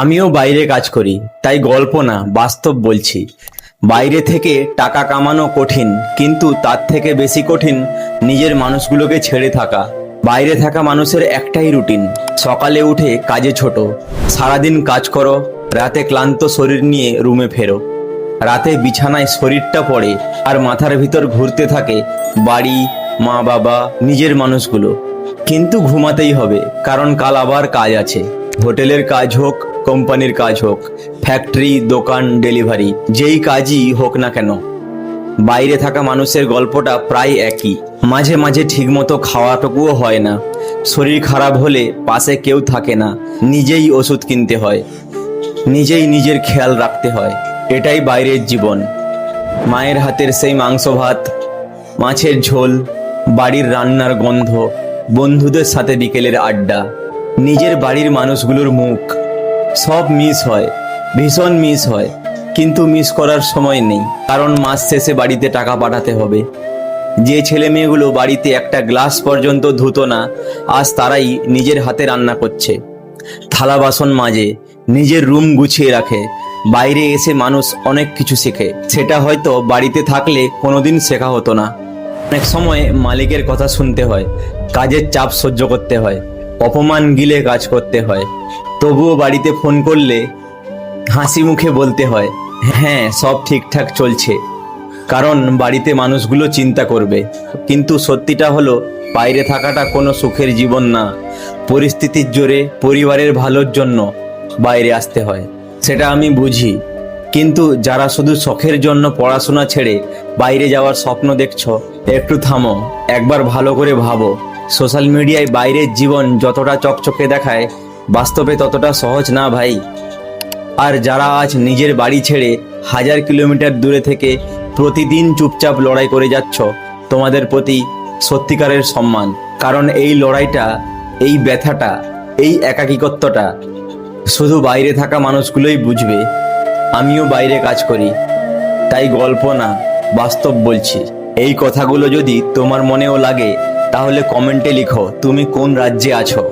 আমিও বাইরে কাজ করি, তাই গল্প না বাস্তব বলছি। বাইরে থেকে টাকা কামানো কঠিন, কিন্তু তার থেকে বেশি কঠিন নিজের মানুষগুলোকে ছেড়ে থাকা। বাইরে থাকা মানুষের একটাই রুটিন, সকালে উঠে কাজে ছোট, সারাদিন কাজ করো, রাতে ক্লান্ত শরীর নিয়ে রুমে ফেরো। রাতে বিছানায় শরীরটা পড়ে আর মাথার ভিতর ঘুরতে থাকে বাড়ি, মা বাবা, নিজের মানুষগুলো। কিন্তু ঘুমাতেই হবে, কারণ কাল আবার কাজ আছে। হোটেলের কাজ হোক, কোম্পানির কাজ হোক, ফ্যাক্টরি, দোকান, ডেলিভারি, যেই কাজই হোক না কেন। বাইরে থাকা মানুষের গল্পটা প্রায় একই। মাঝে মাঝে ঠিকমতো খাওয়াটুকুও হয় না, শরীর খারাপ হলে পাশে কেউ থাকে না, নিজেই ওষুধ কিনতে হয়, নিজেই নিজের খেয়াল রাখতে হয়। এটাই বাইরের জীবন। মায়ের হাতের সেই মাংস ভাত, মাছের ঝোল, বাড়ির রান্নার গন্ধ, বন্ধুদের সাথে বিকেলের আড্ডা, নিজের বাড়ির মানুষগুলোর মুখ, সব মিস হয়, ভীষণ মিস হয়। কিন্তু মিস করার সময় নেই, কারণ মাস শেষে বাড়িতে টাকা পাঠাতে হবে। যে ছেলে মেয়েগুলো বাড়িতে একটা গ্লাস পর্যন্ত ধুতো না, আজ তারাই নিজের হাতে রান্না করছে, থালা বাসন মাজে, নিজের রুম গুছিয়ে রাখে। বাইরে এসে মানুষ অনেক কিছু শেখে, সেটা হয়তো বাড়িতে থাকলে কোনোদিন শেখা হতো না। অনেক সময় মালিকের কথা শুনতে হয়, কাজের চাপ সহ্য করতে হয়, অপমান গিলে কাজ করতে হয়। তবুও বাড়িতে ফোন করলে হাসি মুখে বলতে হয়, হ্যাঁ সব ঠিকঠাক চলছে, কারণ বাড়িতে মানুষগুলো চিন্তা করবে। কিন্তু সত্যিটা হলো, বাইরে থাকাটা কোনো সুখের জীবন না। পরিস্থিতির জোরে, পরিবারের ভালোর জন্য বাইরে আসতে হয়, সেটা আমি বুঝি। কিন্তু যারা শুধু শখের জন্য পড়াশোনা ছেড়ে বাইরে যাওয়ার স্বপ্ন দেখছো, একটু থামো, একবার ভালো করে ভাবো। সোশ্যাল মিডিয়ায় বাইরের জীবন যতটা চকচকে দেখায়, বাস্তবে ততটা সহজ না ভাই। আর যারা আজ নিজের বাড়ি ছেড়ে হাজার কিলোমিটার দূরে থেকে প্রতিদিন চুপচাপ লড়াই করে যাচ্ছ, তোমাদের প্রতি সত্যিকারের সম্মান। কারণ এই লড়াইটা, এই ব্যথাটা, এই একাকিত্বটা শুধু বাইরে থাকা মানুষগুলোই বুঝবে। আমিও বাইরে কাজ করি, তাই গল্প না বাস্তব বলছি। এই কথাগুলো যদি তোমার মনেও লাগে, তাহলে কমেন্টে লিখো তুমি কোন রাজ্যে আছো।